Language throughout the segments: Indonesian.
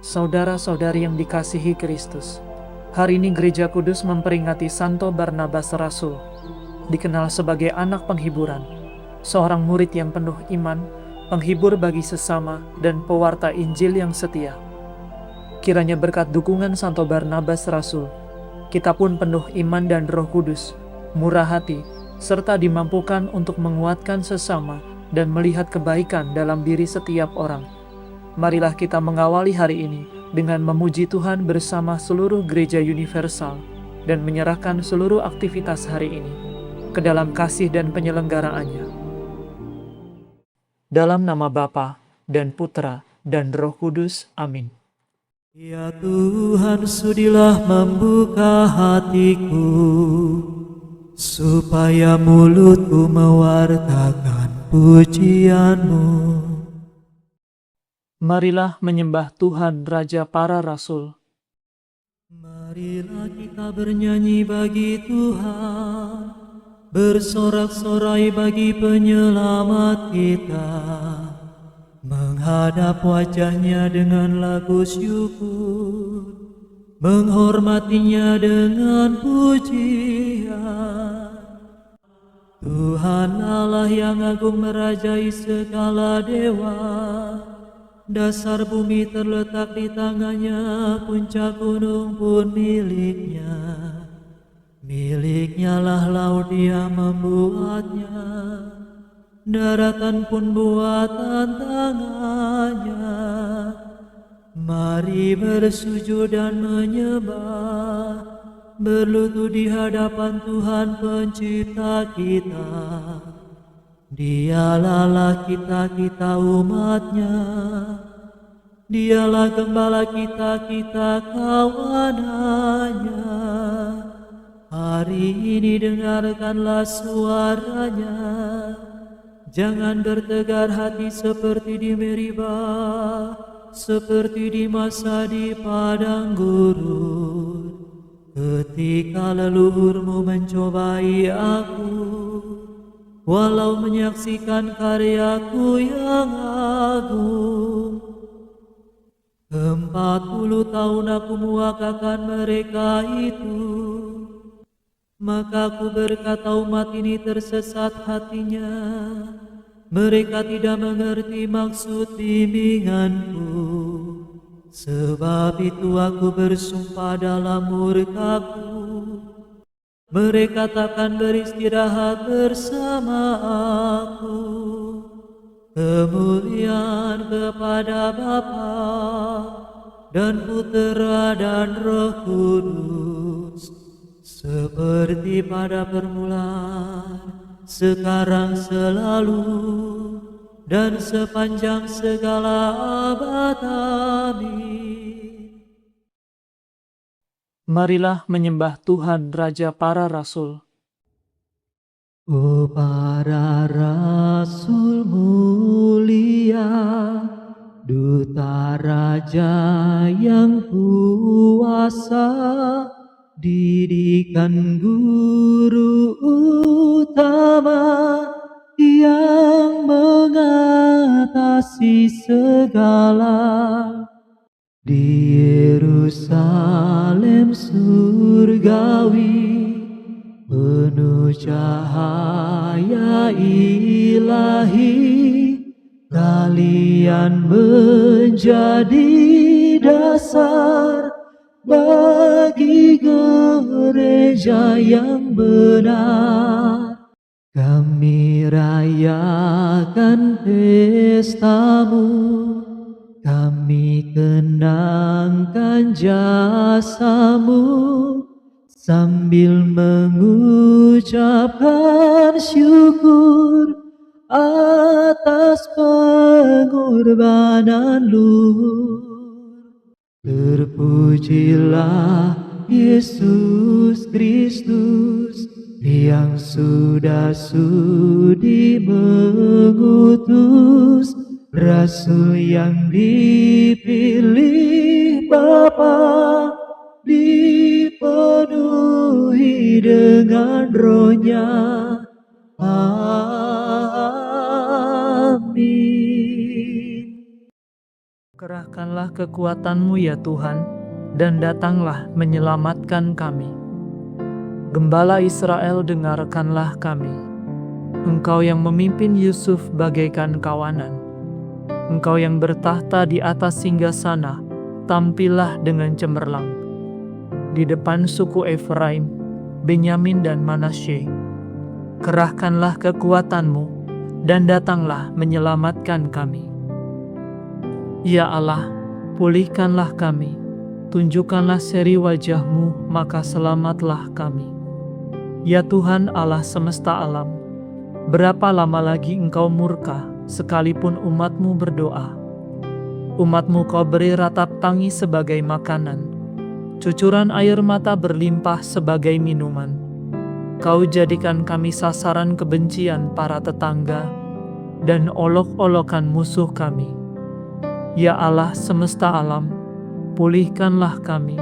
Saudara-saudari yang dikasihi Kristus, hari ini Gereja Kudus memperingati Santo Barnabas Rasul, dikenal sebagai anak penghiburan, seorang murid yang penuh iman, penghibur bagi sesama, dan pewarta Injil yang setia. Kiranya berkat dukungan Santo Barnabas Rasul, kita pun penuh iman dan Roh Kudus, murah hati, serta dimampukan untuk menguatkan sesama dan melihat kebaikan dalam diri setiap orang. Marilah kita mengawali hari ini dengan memuji Tuhan bersama seluruh gereja universal dan menyerahkan seluruh aktivitas hari ini ke dalam kasih dan penyelenggaraannya. Dalam nama Bapa dan Putra dan Roh Kudus. Amin. Ya Tuhan, sudilah membuka hatiku, supaya mulutku mewartakan pujian-Mu. Marilah menyembah Tuhan Raja para Rasul. Marilah kita bernyanyi bagi Tuhan, bersorak-sorai bagi penyelamat kita, menghadap wajahnya dengan lagu syukur, menghormatinya dengan pujian. Tuhan Allah yang agung merajai segala dewa, dasar bumi terletak di tangannya, puncak gunung pun miliknya. Miliknya lah laut, Dia membuatnya, daratan pun buatan tangannya. Mari bersujud dan menyembah, berlutut di hadapan Tuhan Pencipta kita. Dialah Allah kita umatnya, Dialah gembala kita kawanannya. Hari ini dengarkanlah suaranya, jangan bertegar hati seperti di Meribah, seperti di masa di padang gurun, ketika leluhurmu mencobai aku. Walau menyaksikan karyaku yang agung, 40 tahun aku muakakan mereka itu. Maka aku berkata, umat ini tersesat hatinya, mereka tidak mengerti maksud bimbinganku. Sebab itu aku bersumpah dalam murkaku, mereka takkan beristirahat bersama aku. Kemuliaan kepada Bapa dan Putera dan Roh Kudus, seperti pada permulaan, sekarang, selalu, dan sepanjang segala abad. Amin. Marilah menyembah Tuhan Raja para Rasul. O para rasul mulia, duta raja yang kuasa, didikan guru utama yang mengatasi segala. Di Yerusalem surgawi, penuh cahaya ilahi, kalian menjadi dasar bagi gereja yang benar. Kami rayakan pestamu, kami kenangkan jasamu, sambil mengucapkan syukur atas pengorbanan luhur. Terpujilah Yesus Kristus, yang sudah sudi mengutus Rasul yang dipilih Bapa, dipenuhi dengan Roh-Nya. Amin. Kerahkanlah kekuatan-Mu ya Tuhan, dan datanglah menyelamatkan kami. Gembala Israel, dengarkanlah kami. Engkau yang memimpin Yusuf bagaikan kawanan. Engkau yang bertahta di atas singgasana, tampillah dengan cemerlang. Di depan suku Efraim, Benyamin dan Manasye. Kerahkanlah kekuatan-Mu, dan datanglah menyelamatkan kami. Ya Allah, pulihkanlah kami, tunjukkanlah seri wajah-Mu, maka selamatlah kami. Ya Tuhan Allah semesta alam, berapa lama lagi Engkau murka, sekalipun umat-Mu berdoa? Umat-Mu Kau beri ratap tangis sebagai makanan, cucuran air mata berlimpah sebagai minuman. Kau jadikan kami sasaran kebencian para tetangga, dan olok-olokan musuh kami. Ya Allah semesta alam, pulihkanlah kami,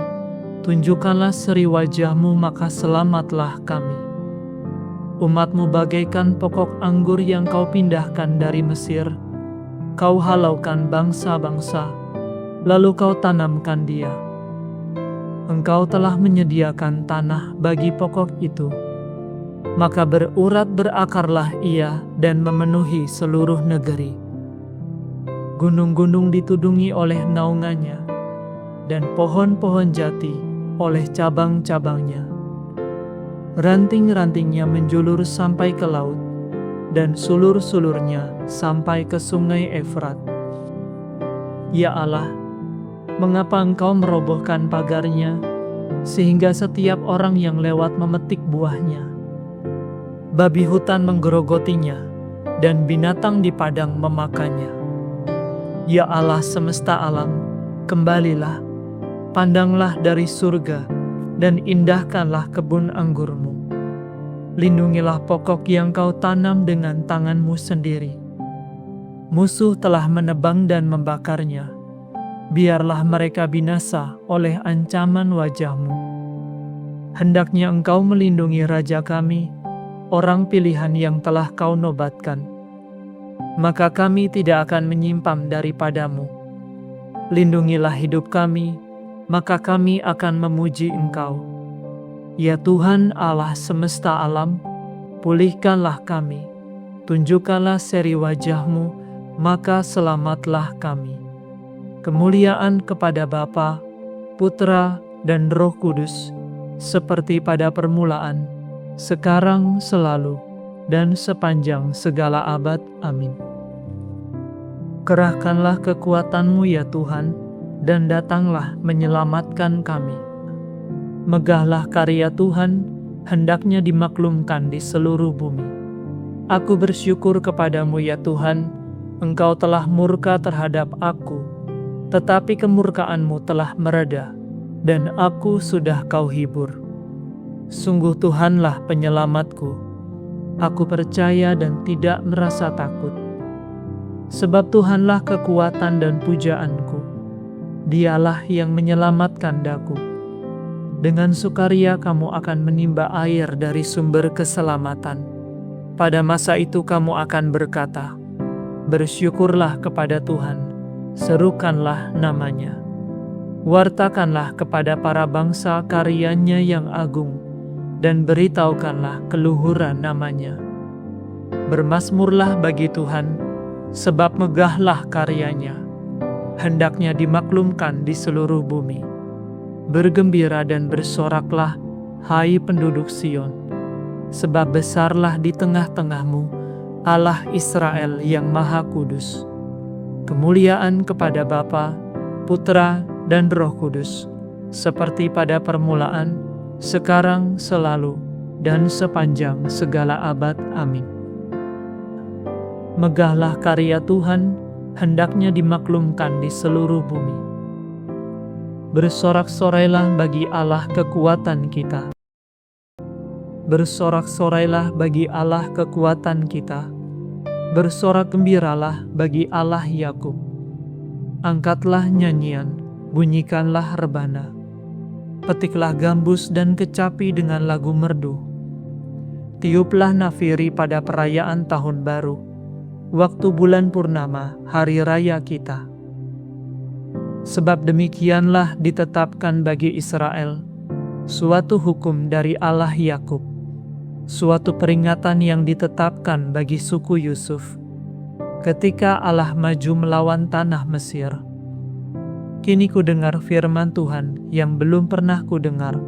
tunjukkanlah seri wajah-Mu, maka selamatlah kami. Umat-Mu bagaikan pokok anggur yang Kau pindahkan dari Mesir. Kau halaukan bangsa-bangsa, lalu Kau tanamkan dia. Engkau telah menyediakan tanah bagi pokok itu, maka berurat berakarlah ia dan memenuhi seluruh negeri. Gunung-gunung ditudungi oleh naungannya, dan pohon-pohon jati oleh cabang-cabangnya. Ranting-rantingnya menjulur sampai ke laut, dan sulur-sulurnya sampai ke sungai Efrat. Ya Allah, mengapa Engkau merobohkan pagarnya, sehingga setiap orang yang lewat memetik buahnya? Babi hutan menggerogotinya, dan binatang di padang memakannya. Ya Allah semesta alam, kembalilah, pandanglah dari surga, dan indahkanlah kebun anggur-Mu. Lindungilah pokok yang Kau tanam dengan tangan-Mu sendiri. Musuh telah menebang dan membakarnya. Biarlah mereka binasa oleh ancaman wajah-Mu. Hendaknya Engkau melindungi raja kami, orang pilihan yang telah Kau nobatkan. Maka kami tidak akan menyimpang daripada-Mu. Lindungilah hidup kami, maka kami akan memuji Engkau. Ya Tuhan Allah semesta alam, pulihkanlah kami, tunjukkanlah seri wajah-Mu, maka selamatlah kami. Kemuliaan kepada Bapa, Putra, dan Roh Kudus, seperti pada permulaan, sekarang, selalu, dan sepanjang segala abad. Amin. Kerahkanlah kekuatan-Mu ya Tuhan, dan datanglah menyelamatkan kami. Megahlah karya Tuhan, hendaknya dimaklumkan di seluruh bumi. Aku bersyukur kepada-Mu ya Tuhan, Engkau telah murka terhadap aku, tetapi kemurkaan-Mu telah mereda, dan aku sudah Kau hibur. Sungguh Tuhanlah penyelamatku. Aku percaya dan tidak merasa takut. Sebab Tuhanlah kekuatan dan pujaanku. Dialah yang menyelamatkan daku. Dengan sukaria kamu akan menimba air dari sumber keselamatan. Pada masa itu kamu akan berkata, bersyukurlah kepada Tuhan, serukanlah namanya. Wartakanlah kepada para bangsa karyanya yang agung, dan beritahukanlah keluhuran namanya. Bermazmurlah bagi Tuhan, sebab megahlah karyanya. Hendaknya dimaklumkan di seluruh bumi. Bergembira dan bersoraklah, hai penduduk Sion, sebab besarlah di tengah-tengahmu Allah Israel yang Maha Kudus. Kemuliaan kepada Bapa, Putra, dan Roh Kudus, seperti pada permulaan, sekarang, selalu, dan sepanjang segala abad. Amin. Megahlah karya Tuhan, hendaknya dimaklumkan di seluruh bumi. Bersorak-sorailah bagi Allah kekuatan kita. Bersorak-sorailah bagi Allah kekuatan kita. Bersorak gembiralah bagi Allah Yakub. Angkatlah nyanyian, bunyikanlah rebana. Petiklah gambus dan kecapi dengan lagu merdu. Tiuplah nafiri pada perayaan tahun baru, waktu bulan purnama, hari raya kita. Sebab demikianlah ditetapkan bagi Israel suatu hukum dari Allah Yakub, suatu peringatan yang ditetapkan bagi suku Yusuf, ketika Allah maju melawan tanah Mesir. Kini ku dengar firman Tuhan yang belum pernah ku dengar.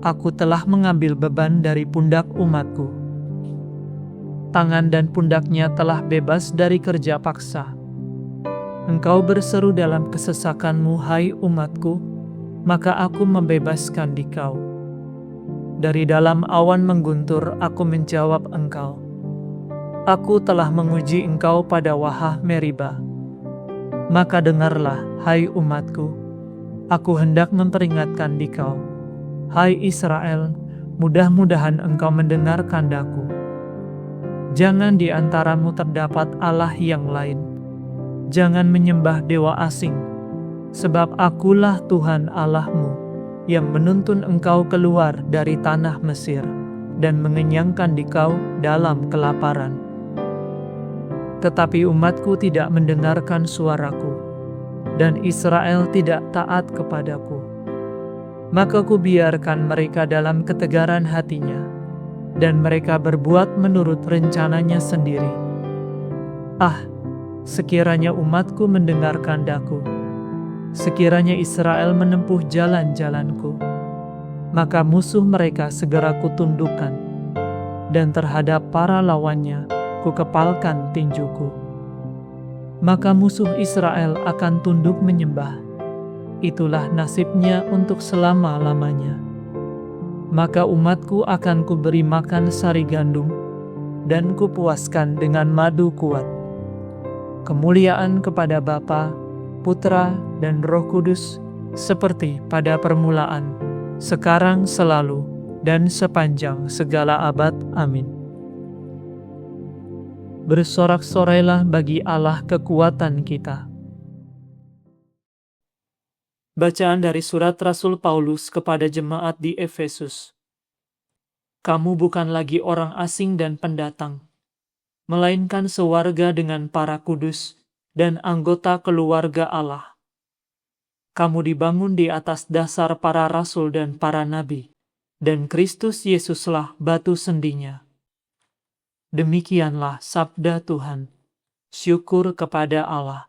Aku telah mengambil beban dari pundak umatku. Tangan dan pundaknya telah bebas dari kerja paksa. Engkau berseru dalam kesesakanmu, hai umatku, maka aku membebaskan dikau. Dari dalam awan mengguntur aku menjawab engkau. Aku telah menguji engkau pada Wahah Meriba. Maka dengarlah, hai umatku, aku hendak memperingatkan dikau. Hai Israel, mudah-mudahan engkau mendengar kandaku. Jangan di antaramu terdapat Allah yang lain. Jangan menyembah dewa asing, sebab akulah Tuhan Allahmu, yang menuntun engkau keluar dari tanah Mesir, dan mengenyangkan dikau dalam kelaparan. Tetapi umatku tidak mendengarkan suaraku, dan Israel tidak taat kepadaku. Maka kubiarkan mereka dalam ketegaran hatinya, dan mereka berbuat menurut rencananya sendiri. Sekiranya umatku mendengarkan daku, sekiranya Israel menempuh jalan-jalanku, maka musuh mereka segera kutundukkan, dan terhadap para lawannya kukepalkan tinjuku. Maka musuh Israel akan tunduk menyembah. Itulah nasibnya untuk selama-lamanya. Maka umatku akan kuberi makan sari gandum, dan kupuaskan dengan madu kuat. Kemuliaan kepada Bapa, Putra, dan Roh Kudus, seperti pada permulaan, sekarang, selalu, dan sepanjang segala abad. Amin. Bersorak-sorailah bagi Allah kekuatan kita. Bacaan dari surat Rasul Paulus kepada jemaat di Efesus. Kamu bukan lagi orang asing dan pendatang, melainkan sewarga dengan para kudus dan anggota keluarga Allah. Kamu dibangun di atas dasar para rasul dan para nabi, dan Kristus Yesuslah batu sendinya. Demikianlah sabda Tuhan. Syukur kepada Allah.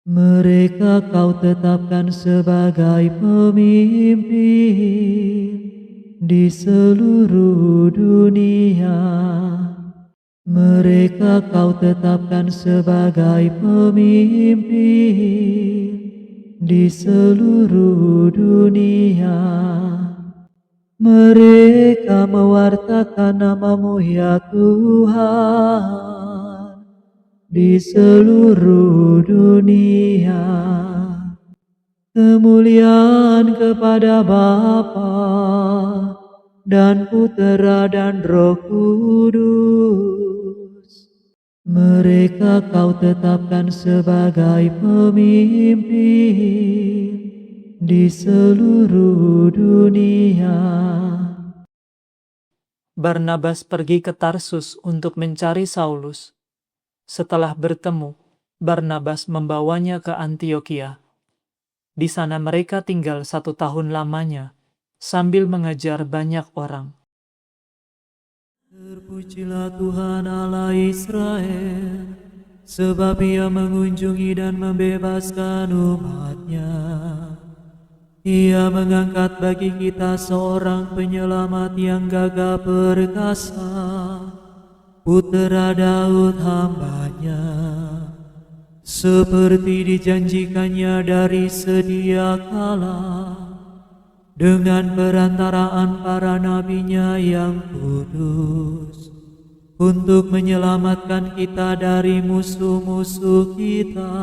Mereka kau tetapkan sebagai pemimpin di seluruh dunia. Mereka kau tetapkan sebagai pemimpin di seluruh dunia. Mereka mewartakan nama-Mu ya Tuhan di seluruh dunia. Kemuliaan kepada Bapa dan Putera dan Roh Kudus. Mereka kau tetapkan sebagai pemimpin di seluruh dunia. Barnabas pergi ke Tarsus untuk mencari Saulus. Setelah bertemu, Barnabas membawanya ke Antiokhia. Di sana mereka tinggal 1 tahun lamanya, sambil mengajar banyak orang. Terpujilah Tuhan Allah Israel, sebab Ia mengunjungi dan membebaskan umat-Nya. Ia mengangkat bagi kita seorang penyelamat yang gagah perkasa, Putera Daud hamba-Nya, seperti dijanjikannya dari sedia kala. dengan perantaraan para nabinya yang kudus, untuk menyelamatkan kita dari musuh-musuh kita,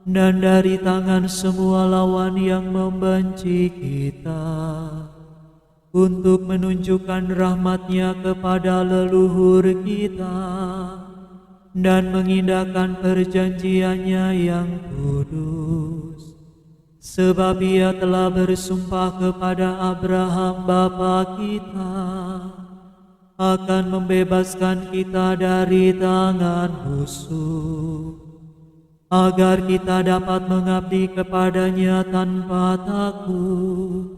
dan dari tangan semua lawan yang membenci kita, untuk menunjukkan rahmat-Nya kepada leluhur kita, dan mengindahkan perjanjian-Nya yang kudus. Sebab Ia telah bersumpah kepada Abraham bapa kita, akan membebaskan kita dari tangan musuh, agar kita dapat mengabdi kepada-Nya tanpa takut,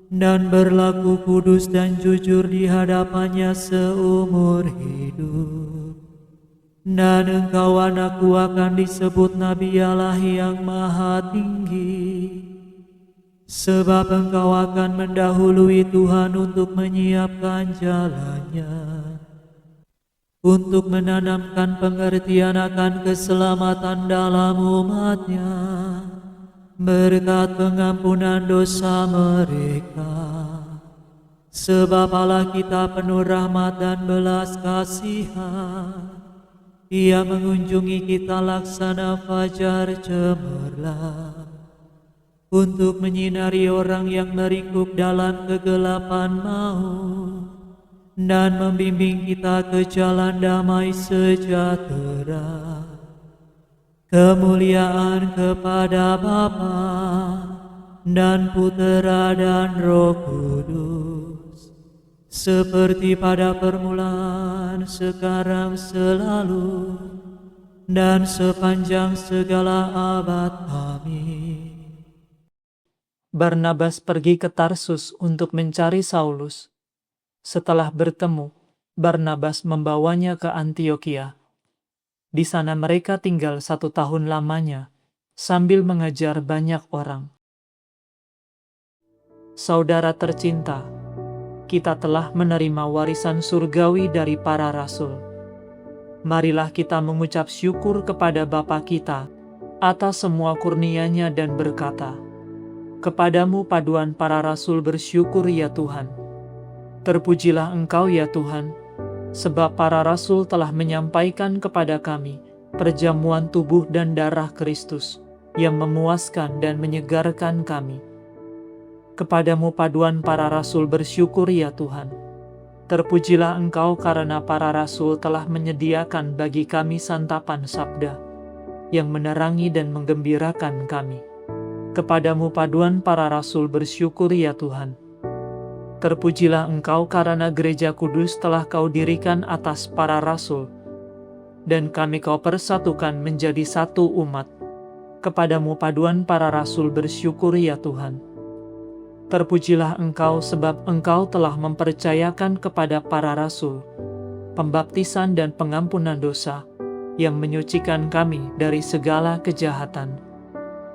dan berlaku kudus dan jujur di hadapan-Nya seumur hidup. Dan engkau anakku akan disebut Nabi Allah yang Maha Tinggi, sebab engkau akan mendahului Tuhan untuk menyiapkan jalan-Nya, untuk menanamkan pengertian akan keselamatan dalam umat-Nya, berkat pengampunan dosa mereka. Sebab Allah kita penuh rahmat dan belas kasihan, Ia mengunjungi kita laksana fajar cemerlang, untuk menyinari orang yang meringkuk dalam kegelapan maut, dan membimbing kita ke jalan damai sejahtera. Kemuliaan kepada Bapa dan Putera dan Roh Kudus, seperti pada permulaan, sekarang, selalu, dan sepanjang segala abad. Amin. Barnabas pergi ke Tarsus untuk mencari Saulus. Setelah bertemu, Barnabas membawanya ke Antiokhia. Di sana mereka tinggal 1 tahun lamanya, sambil mengajar banyak orang. Saudara tercinta, kita telah menerima warisan surgawi dari para rasul. Marilah kita mengucap syukur kepada Bapa kita atas semua kurnia-Nya dan berkata, "Kepadamu paduan para rasul bersyukur ya Tuhan. Terpujilah Engkau ya Tuhan, sebab para rasul telah menyampaikan kepada kami perjamuan tubuh dan darah Kristus yang memuaskan dan menyegarkan kami. Kepadamu paduan para rasul bersyukur ya Tuhan. Terpujilah Engkau karena para rasul telah menyediakan bagi kami santapan sabda yang menerangi dan menggembirakan kami. Kepadamu paduan para rasul bersyukur ya Tuhan. Terpujilah Engkau karena gereja kudus telah Kau dirikan atas para rasul, dan kami Kau persatukan menjadi satu umat. Kepadamu paduan para rasul bersyukur ya Tuhan. Terpujilah Engkau sebab Engkau telah mempercayakan kepada para rasul pembaptisan dan pengampunan dosa yang menyucikan kami dari segala kejahatan.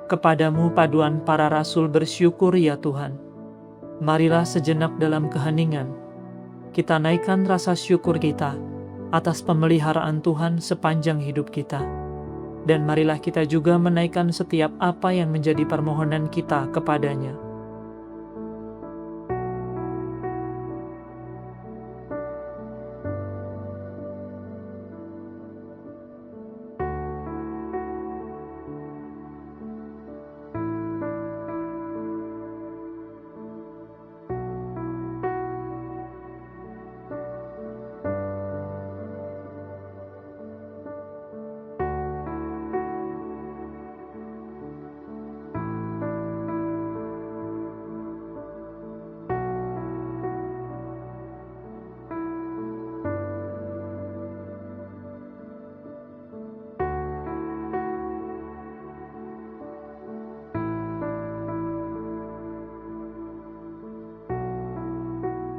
Kepadamu paduan para rasul bersyukur ya Tuhan. Marilah sejenak dalam keheningan kita naikkan rasa syukur kita atas pemeliharaan Tuhan sepanjang hidup kita. Dan marilah kita juga menaikkan setiap apa yang menjadi permohonan kita kepada-Nya.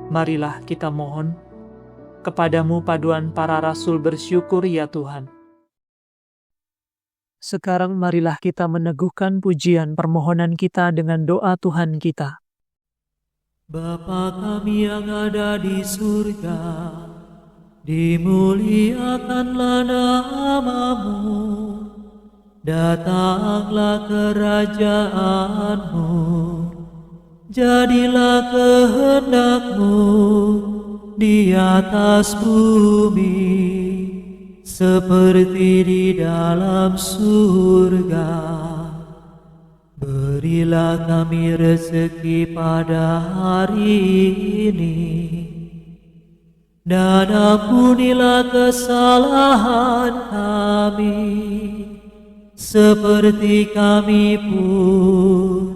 Marilah kita mohon, kepadamu paduan para rasul bersyukur ya Tuhan. Sekarang marilah kita meneguhkan pujian permohonan kita dengan doa Tuhan kita. Bapa kami yang ada di surga, dimuliakanlah nama-Mu, datanglah kerajaan-Mu, Jadilah kehendak-Mu di atas bumi, seperti di dalam surga. Berilah kami rezeki pada hari ini, dan ampunilah kesalahan kami, seperti kami pun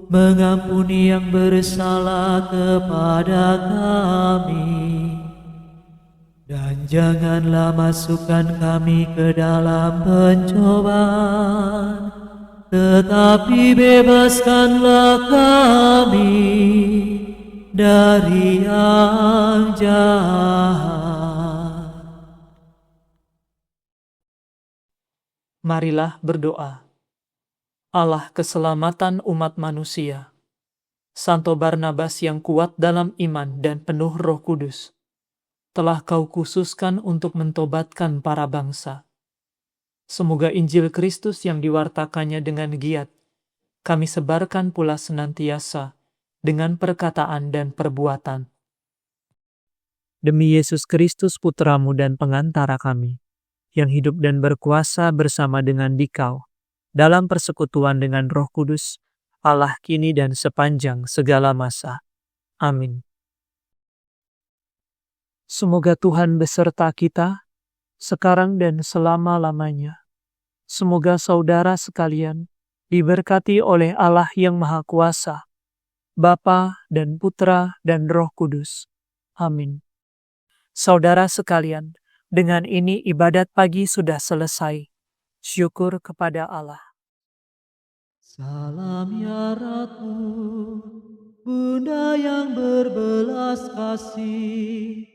mengampuni yang bersalah kepada kami. Dan janganlah masukkan kami ke dalam pencobaan, tetapi bebaskanlah kami dari yang jahat. Marilah berdoa. Allah keselamatan umat manusia, Santo Barnabas yang kuat dalam iman dan penuh Roh Kudus, telah Kau khususkan untuk mentobatkan para bangsa. Semoga Injil Kristus yang diwartakannya dengan giat, kami sebarkan pula senantiasa dengan perkataan dan perbuatan. Demi Yesus Kristus Putra-Mu dan pengantara kami, yang hidup dan berkuasa bersama dengan Dikau, dalam persekutuan dengan Roh Kudus, Allah kini dan sepanjang segala masa. Amin. Semoga Tuhan beserta kita, sekarang dan selama-lamanya. Semoga saudara sekalian diberkati oleh Allah yang Maha Kuasa, Bapa dan Putra dan Roh Kudus. Amin. Saudara sekalian, dengan ini ibadat pagi sudah selesai. Syukur kepada Allah. Salam ya Ratu, Bunda yang berbelas kasih,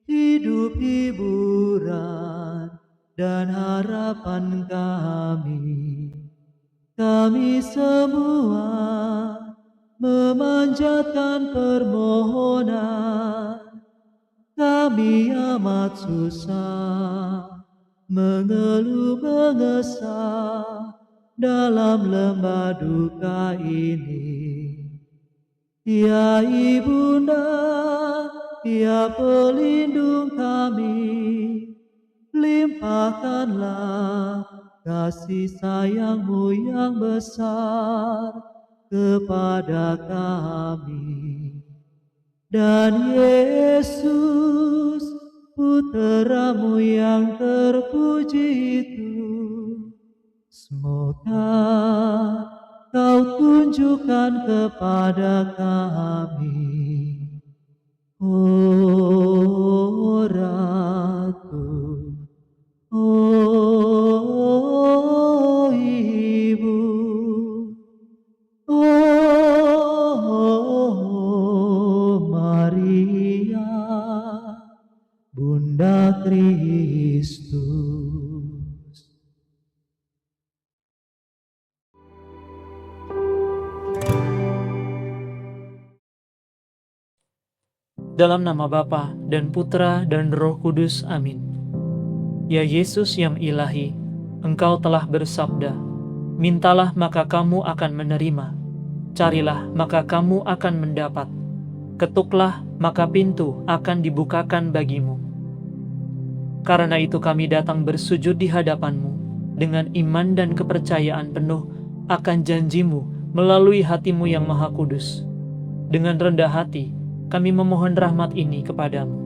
hidup hiburan dan harapan kami. Kami semua memanjatkan permohonan, kami amat susah, mengeluh mengesah dalam lembah duka ini. Ya Ibunda, ya pelindung kami, limpahkanlah kasih sayang-Mu yang besar kepada kami. Dan Yesus, Putra-Mu yang terpuji itu, semoga Kau tunjukkan kepada kami, oh Ratu, oh Ibu, oh Maria, Bunda Kristus. Dalam nama Bapa dan Putra dan Roh Kudus. Amin. Ya Yesus yang ilahi, Engkau telah bersabda, mintalah maka kamu akan menerima, carilah maka kamu akan mendapat, ketuklah maka pintu akan dibukakan bagimu. Karena itu kami datang bersujud di hadapan-Mu dengan iman dan kepercayaan penuh akan janji-Mu melalui hati-Mu yang Maha Kudus. Dengan rendah hati, kami memohon rahmat ini kepadamu.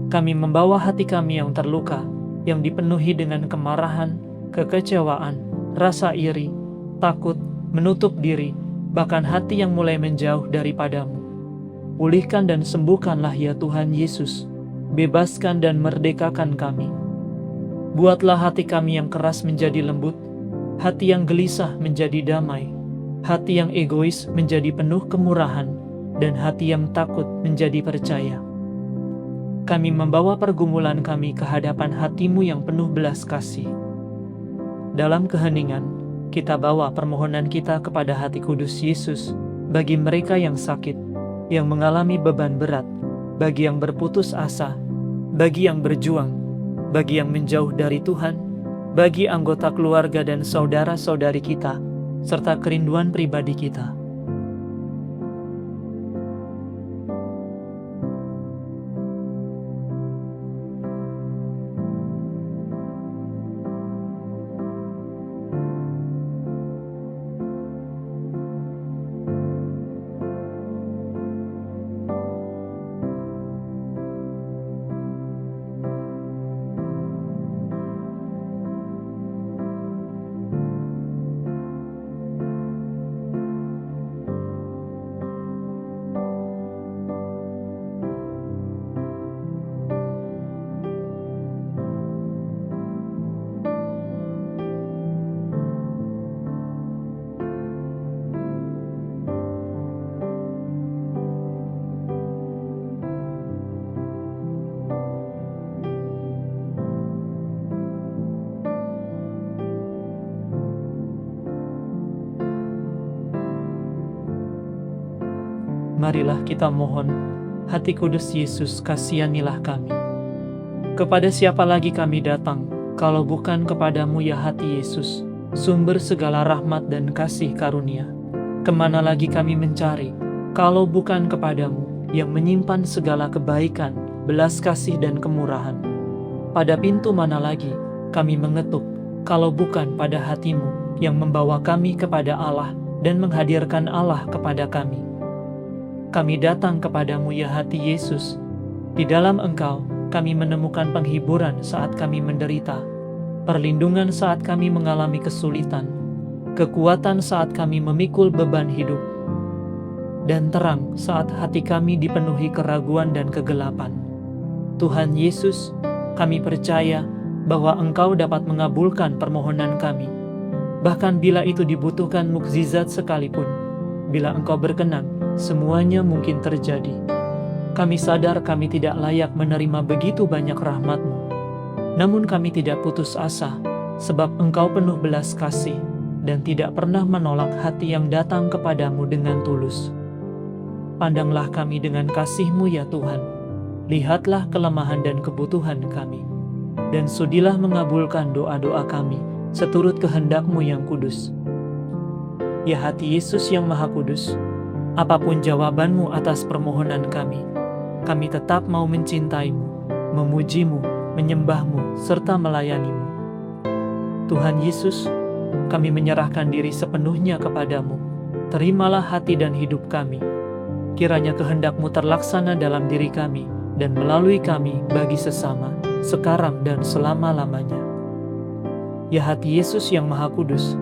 Kami membawa hati kami yang terluka, yang dipenuhi dengan kemarahan, kekecewaan, rasa iri, takut, menutup diri, bahkan hati yang mulai menjauh daripadamu. Pulihkan dan sembuhkanlah ya Tuhan Yesus, bebaskan dan merdekakan kami. Buatlah hati kami yang keras menjadi lembut, hati yang gelisah menjadi damai, hati yang egois menjadi penuh kemurahan, dan hati yang takut menjadi percaya. Kami membawa pergumulan kami ke hadapan hati-Mu yang penuh belas kasih. Dalam keheningan, kita bawa permohonan kita kepada hati kudus Yesus bagi mereka yang sakit, yang mengalami beban berat, bagi yang berputus asa, bagi yang berjuang, bagi yang menjauh dari Tuhan, bagi anggota keluarga dan saudara-saudari kita, serta kerinduan pribadi kita. Marilah kita mohon, Hati Kudus Yesus, kasihanilah kami. Kepada siapa lagi kami datang, kalau bukan kepadamu ya hati Yesus, sumber segala rahmat dan kasih karunia. Kemana lagi kami mencari, kalau bukan kepadamu, yang menyimpan segala kebaikan, belas kasih dan kemurahan. Pada pintu mana lagi kami mengetuk, kalau bukan pada hatimu, yang membawa kami kepada Allah, dan menghadirkan Allah kepada kami. Kami datang kepadamu ya hati Yesus. Di dalam Engkau, kami menemukan penghiburan saat kami menderita, perlindungan saat kami mengalami kesulitan, kekuatan saat kami memikul beban hidup, dan terang saat hati kami dipenuhi keraguan dan kegelapan. Tuhan Yesus, kami percaya bahwa Engkau dapat mengabulkan permohonan kami, bahkan bila itu dibutuhkan mukjizat sekalipun. Bila Engkau berkenan, semuanya mungkin terjadi. Kami sadar kami tidak layak menerima begitu banyak rahmat-Mu. Namun kami tidak putus asa, sebab Engkau penuh belas kasih, dan tidak pernah menolak hati yang datang kepadamu dengan tulus. Pandanglah kami dengan kasih-Mu ya Tuhan. Lihatlah kelemahan dan kebutuhan kami, dan sudilah mengabulkan doa-doa kami, seturut kehendak-Mu yang kudus. Ya hati Yesus yang Maha Kudus, apapun jawaban-Mu atas permohonan kami tetap mau mencintai-Mu, memuji-Mu, menyembah-Mu, serta melayani-Mu. Tuhan Yesus, kami menyerahkan diri sepenuhnya kepadamu. Terimalah hati dan hidup kami. Kiranya kehendak-Mu terlaksana dalam diri kami dan melalui kami bagi sesama, sekarang dan selama-lamanya. Ya hati Yesus yang Maha Kudus,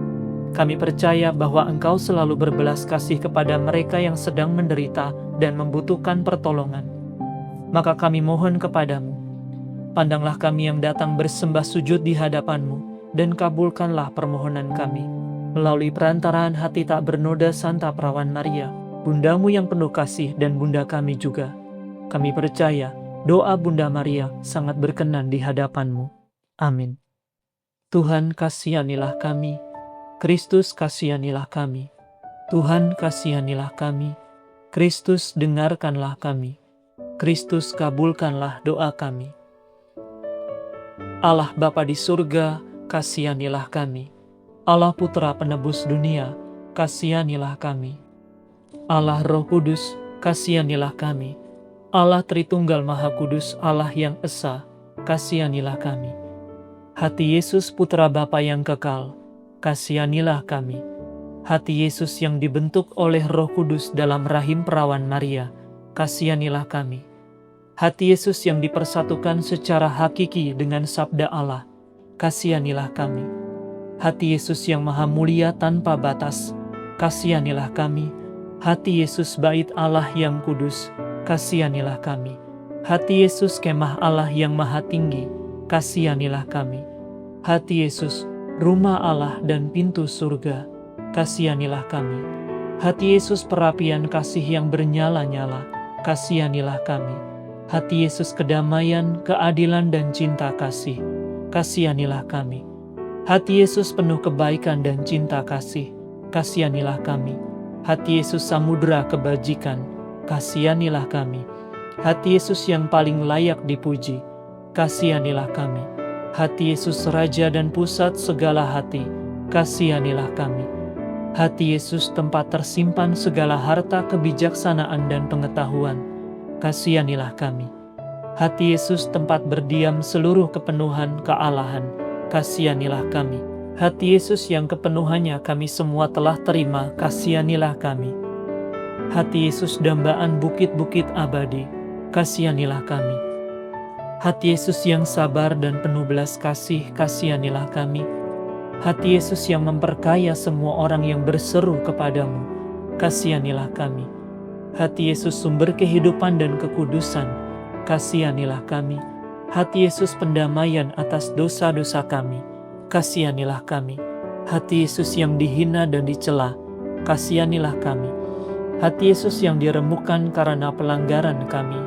kami percaya bahwa Engkau selalu berbelas kasih kepada mereka yang sedang menderita dan membutuhkan pertolongan. Maka kami mohon kepadamu, pandanglah kami yang datang bersembah sujud di hadapan-Mu, dan kabulkanlah permohonan kami, melalui perantaraan hati tak bernoda Santa Perawan Maria, Bundamu yang penuh kasih dan Bunda kami juga. Kami percaya doa Bunda Maria sangat berkenan di hadapan-Mu. Amin. Tuhan kasihanilah kami. Kristus kasihanilah kami. Tuhan kasihanilah kami. Kristus dengarkanlah kami. Kristus kabulkanlah doa kami. Allah Bapa di surga, kasihanilah kami. Allah Putra penebus dunia, kasihanilah kami. Allah Roh Kudus, kasihanilah kami. Allah Tritunggal Maha Kudus, Allah yang Esa, kasihanilah kami. Hati Yesus Putra Bapa yang kekal, kasihanilah kami. Hati Yesus yang dibentuk oleh Roh Kudus dalam rahim perawan Maria, kasihanilah kami. Hati Yesus yang dipersatukan secara hakiki dengan sabda Allah, kasihanilah kami. Hati Yesus yang maha mulia tanpa batas, kasihanilah kami. Hati Yesus bait Allah yang kudus, kasihanilah kami. Hati Yesus kemah Allah yang maha tinggi, kasihanilah kami. Hati Yesus rumah Allah dan pintu surga, kasihanilah kami. Hati Yesus perapian kasih yang bernyala-nyala, kasihanilah kami. Hati Yesus kedamaian, keadilan dan cinta kasih, kasihanilah kami. Hati Yesus penuh kebaikan dan cinta kasih, kasihanilah kami. Hati Yesus samudera kebajikan, kasihanilah kami. Hati Yesus yang paling layak dipuji, kasihanilah kami. Hati Yesus Raja dan pusat segala hati, kasihanilah kami. Hati Yesus tempat tersimpan segala harta kebijaksanaan dan pengetahuan, kasihanilah kami. Hati Yesus tempat berdiam seluruh kepenuhan kealahan, kasihanilah kami. Hati Yesus yang kepenuhannya kami semua telah terima, kasihanilah kami. Hati Yesus dambaan bukit-bukit abadi, kasihanilah kami. Hati Yesus yang sabar dan penuh belas kasih, kasihanilah kami. Hati Yesus yang memperkaya semua orang yang berseru kepadamu, kasihanilah kami. Hati Yesus sumber kehidupan dan kekudusan, kasihanilah kami. Hati Yesus pendamaian atas dosa-dosa kami, kasihanilah kami. Hati Yesus yang dihina dan dicela, kasihanilah kami. Hati Yesus yang diremukkan karena pelanggaran kami,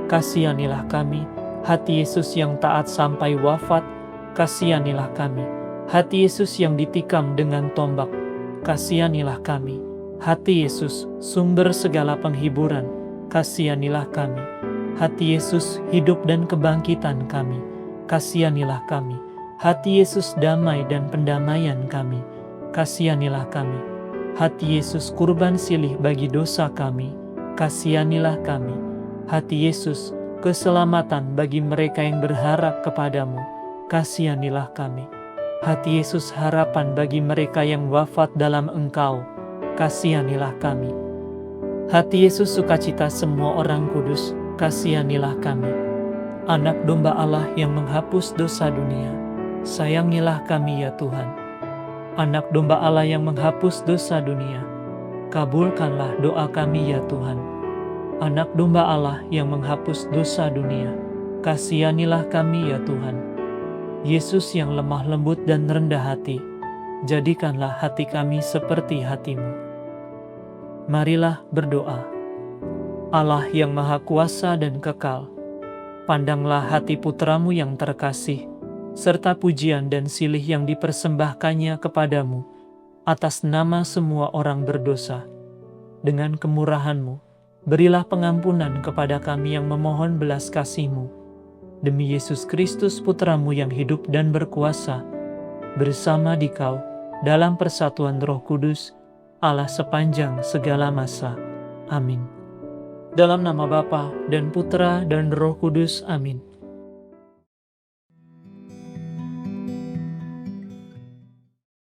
kasihanilah kami. Hati Yesus yang taat sampai wafat, kasihanilah kami. Hati Yesus yang ditikam dengan tombak, kasihanilah kami. Hati Yesus, sumber segala penghiburan, kasihanilah kami. Hati Yesus, hidup dan kebangkitan kami, kasihanilah kami. Hati Yesus, damai dan pendamaian kami, kasihanilah kami. Hati Yesus, kurban silih bagi dosa kami, kasihanilah kami. Hati Yesus, keselamatan bagi mereka yang berharap kepadamu, kasihanilah kami. Hati Yesus, harapan bagi mereka yang wafat dalam Engkau, kasihanilah kami. Hati Yesus, sukacita semua orang kudus, kasihanilah kami. Anak domba Allah yang menghapus dosa dunia, sayangilah kami ya Tuhan. Anak domba Allah yang menghapus dosa dunia, kabulkanlah doa kami ya Tuhan. Anak domba Allah yang menghapus dosa dunia, kasihanilah kami ya Tuhan. Yesus yang lemah lembut dan rendah hati, jadikanlah hati kami seperti hati-Mu. Marilah berdoa. Allah yang Maha Kuasa dan Kekal, pandanglah hati putra-Mu yang terkasih, serta pujian dan silih yang dipersembahkannya kepadamu, atas nama semua orang berdosa. Dengan kemurahan-Mu, berilah pengampunan kepada kami yang memohon belas kasih-Mu. Demi Yesus Kristus putra-Mu yang hidup dan berkuasa, bersama Dikau, dalam persatuan Roh Kudus, Allah sepanjang segala masa. Amin. Dalam nama Bapa dan Putra dan Roh Kudus. Amin.